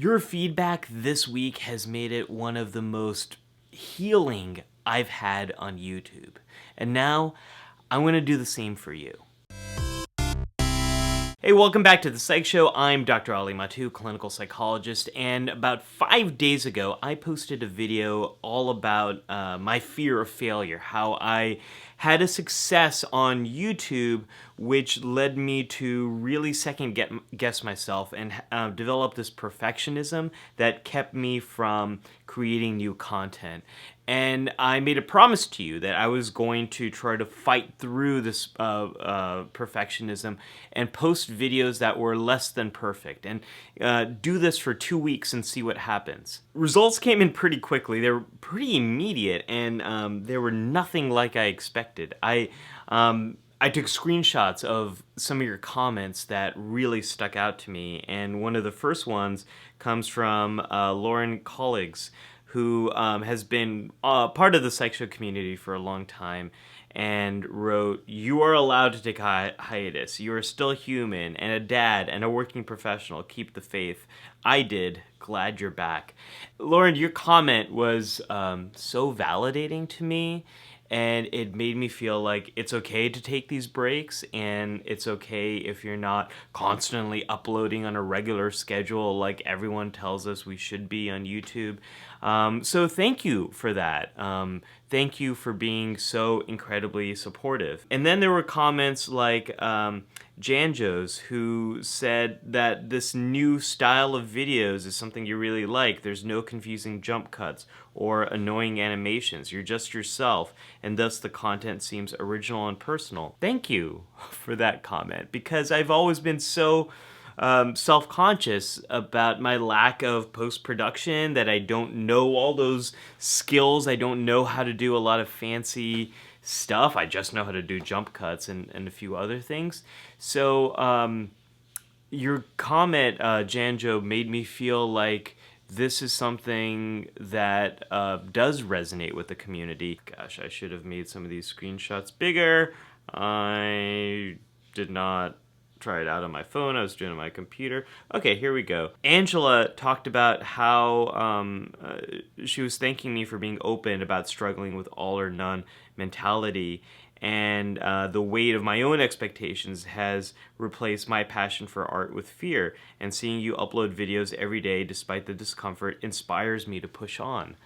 Your feedback this week has made it one of the most healing I've had on YouTube. And now, I'm going to do the same for you. Hey, welcome back to the Psych Show. I'm Dr. Ali Mattu, clinical psychologist, and about 5 days ago, I posted a video all about my fear of failure, how I had a success on YouTube, which led me to really second-guess myself and develop this perfectionism that kept me from creating new content. And I made a promise to you that I was going to try to fight through this perfectionism and post videos that were less than perfect, and do this for 2 weeks and see what happens. Results came in pretty quickly. They were pretty immediate, and they were nothing like I expected. I took screenshots of some of your comments that really stuck out to me, and one of the first ones comes from Lauren Colleagues, who has been part of the Psych Show community for a long time, and wrote, "You are allowed to take a hiatus. You are still human, and a dad, and a working professional. Keep the faith. I did. Glad you're back." Lauren, your comment was so validating to me, and it made me feel like it's okay to take these breaks, and it's okay if you're not constantly uploading on a regular schedule like everyone tells us we should be on YouTube. So thank you for that. Thank you for being so incredibly supportive. And then there were comments like Janjo's, who said that this new style of videos is something you really like. There's no confusing jump cuts or annoying animations. You're just yourself, and thus the content seems original and personal. Thank you for that comment, because I've always been so self-conscious about my lack of post-production, that I don't know all those skills. I don't know how to do a lot of fancy stuff. I just know how to do jump cuts and a few other things. So your comment, Janjo, made me feel like this is something that does resonate with the community. Gosh, I should have made some of these screenshots bigger. I did not try it out on my phone. I was doing it on my computer. Okay, here we go. Angela talked about how she was thanking me for being open about struggling with all or none mentality, and the weight of my own expectations has replaced my passion for art with fear, and seeing you upload videos every day despite the discomfort inspires me to push on.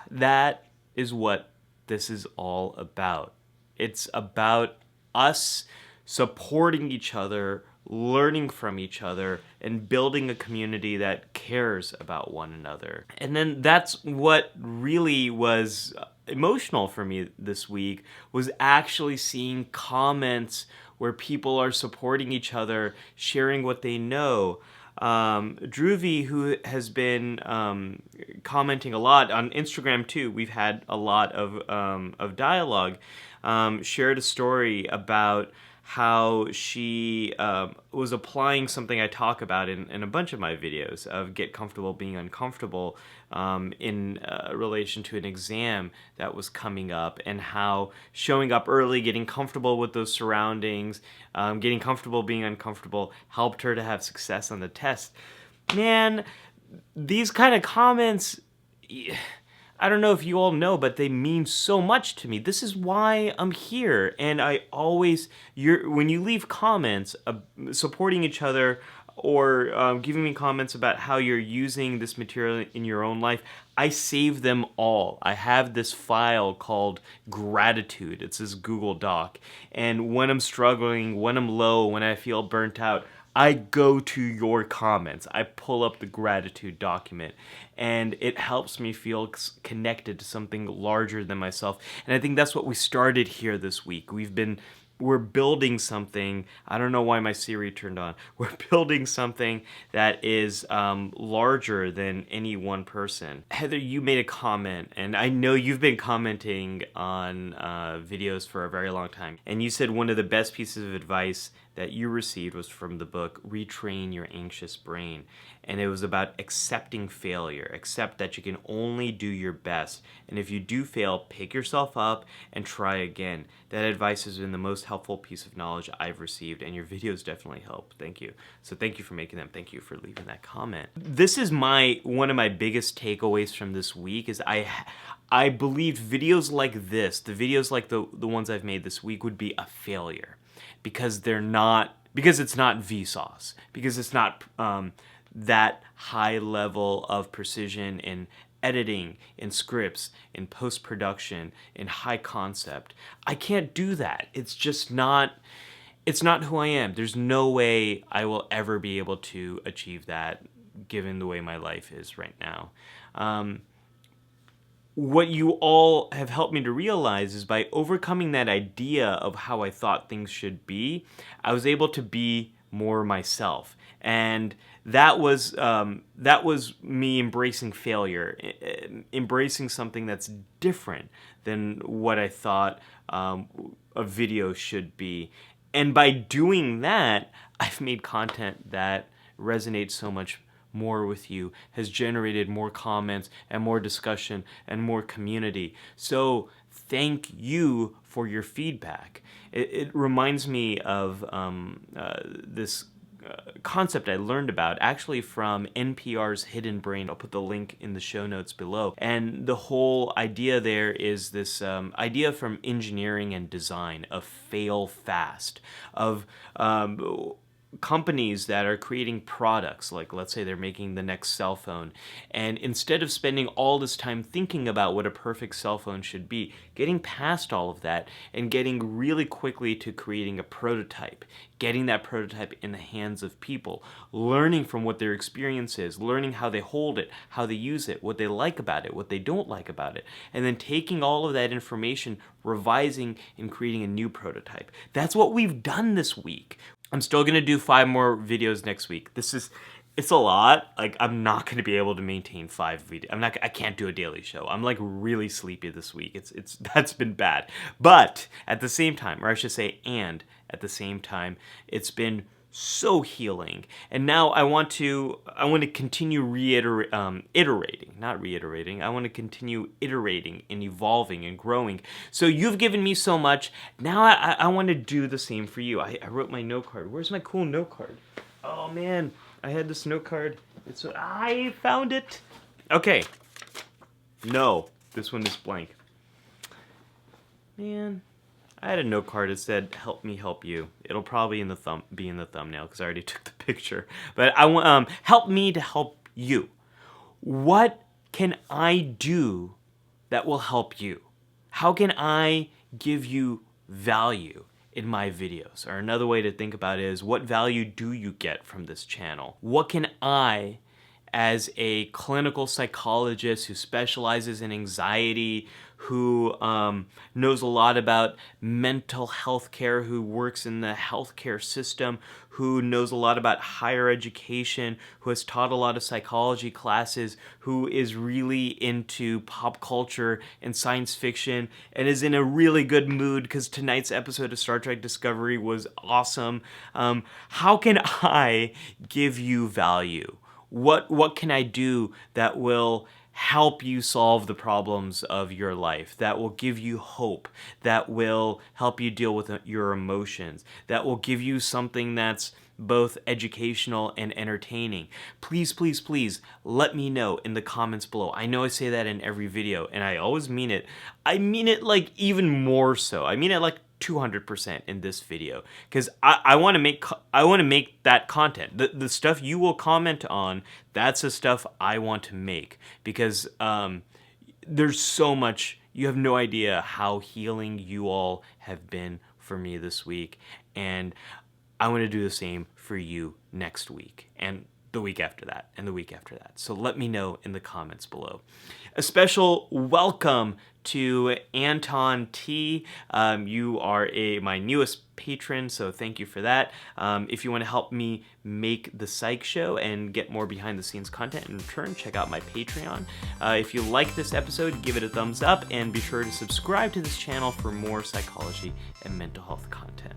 That is what this is all about. It's about us supporting each other, learning from each other, and building a community that cares about one another. And then that's what really was emotional for me this week, was actually seeing comments where people are supporting each other, sharing what they know. Dhruvi, who has been commenting a lot on Instagram too, we've had a lot of dialogue, shared a story about how she was applying something I talk about in a bunch of my videos, of get comfortable being uncomfortable, in relation to an exam that was coming up, and how showing up early, getting comfortable with those surroundings, getting comfortable being uncomfortable helped her to have success on the test. Man, these kind of comments, I don't know if you all know, but they mean so much to me. This is why I'm here. And when you leave comments supporting each other, or giving me comments about how you're using this material in your own life, I save them all. I have this file called gratitude. It's this Google Doc. And when I'm struggling, when I'm low, when I feel burnt out, I go to your comments. I pull up the gratitude document, and it helps me feel connected to something larger than myself. And I think that's what we started here this week. We're building something. I don't know why my Siri turned on. We're building something that is larger than any one person. Heather, you made a comment, and I know you've been commenting on videos for a very long time. And you said one of the best pieces of advice that you received was from the book Retrain Your Anxious Brain. And it was about accepting failure. Accept that you can only do your best. And if you do fail, pick yourself up and try again. That advice has been the most helpful piece of knowledge I've received, and your videos definitely help. Thank you. So thank you for making them. Thank you for leaving that comment. This is one of my biggest takeaways from this week is I believed videos like this, the videos like the ones I've made this week, would be a failure because it's not Vsauce, because it's not that high level of precision in editing, in scripts, in post-production, in high concept. I can't do that. It's just not, it's not who I am. There's no way I will ever be able to achieve that given the way my life is right now. What you all have helped me to realize is by overcoming that idea of how I thought things should be, I was able to be more myself. And that was me embracing failure, embracing something that's different than what I thought a video should be. And by doing that, I've made content that resonates so much more with you, has generated more comments and more discussion and more community. So thank you for your feedback. It reminds me of this concept I learned about actually from NPR's Hidden Brain. I'll put the link in the show notes below. And the whole idea there is this idea from engineering and design of fail fast, of companies that are creating products, like let's say they're making the next cell phone, and instead of spending all this time thinking about what a perfect cell phone should be, getting past all of that and getting really quickly to creating a prototype, getting that prototype in the hands of people, learning from what their experience is, learning how they hold it, how they use it, what they like about it, what they don't like about it, and then taking all of that information, revising and creating a new prototype. That's what we've done this week. I'm still going to do 5 more videos next week. It's a lot. Like, I'm not going to be able to maintain 5 videos. I can't do a daily show. I'm like really sleepy this week. That's been bad. But at the same time, or I should say, and at the same time, it's been so healing. And now I want to continue iterating, not reiterating. I want to continue iterating and evolving and growing. So you've given me so much. Now I want to do the same for you. I wrote my note card. Where's my cool note card? Oh man, I had this note card. I found it. Okay. No, this one is blank. Man. I had a note card that said, "Help me help you." It'll probably be in the thumbnail because I already took the picture. But I want help me to help you. What can I do that will help you? How can I give you value in my videos? Or another way to think about it is, what value do you get from this channel? What can I, as a clinical psychologist who specializes in anxiety, who knows a lot about mental health care, who works in the healthcare system, who knows a lot about higher education, who has taught a lot of psychology classes, who is really into pop culture and science fiction, and is in a really good mood because tonight's episode of Star Trek Discovery was awesome. How can I give you value? What can I do that will help you solve the problems of your life, that will give you hope, that will help you deal with your emotions, that will give you something that's both educational and entertaining? Please, please, please let me know in the comments below. I know I say that in every video, and I always mean it. I mean it like even more so. I mean it like 200% in this video, because I want to make that content. The stuff you will comment on, that's the stuff I want to make, because there's so much. You have no idea how healing you all have been for me this week, and I want to do the same for you next week, and the week after that, and the week after that. So let me know in the comments below. A special welcome to Anton T. You are my newest patron, so thank you for that. If you want to help me make the Psych Show and get more behind the scenes content in return, check out my Patreon. If you like this episode, give it a thumbs up, and be sure to subscribe to this channel for more psychology and mental health content.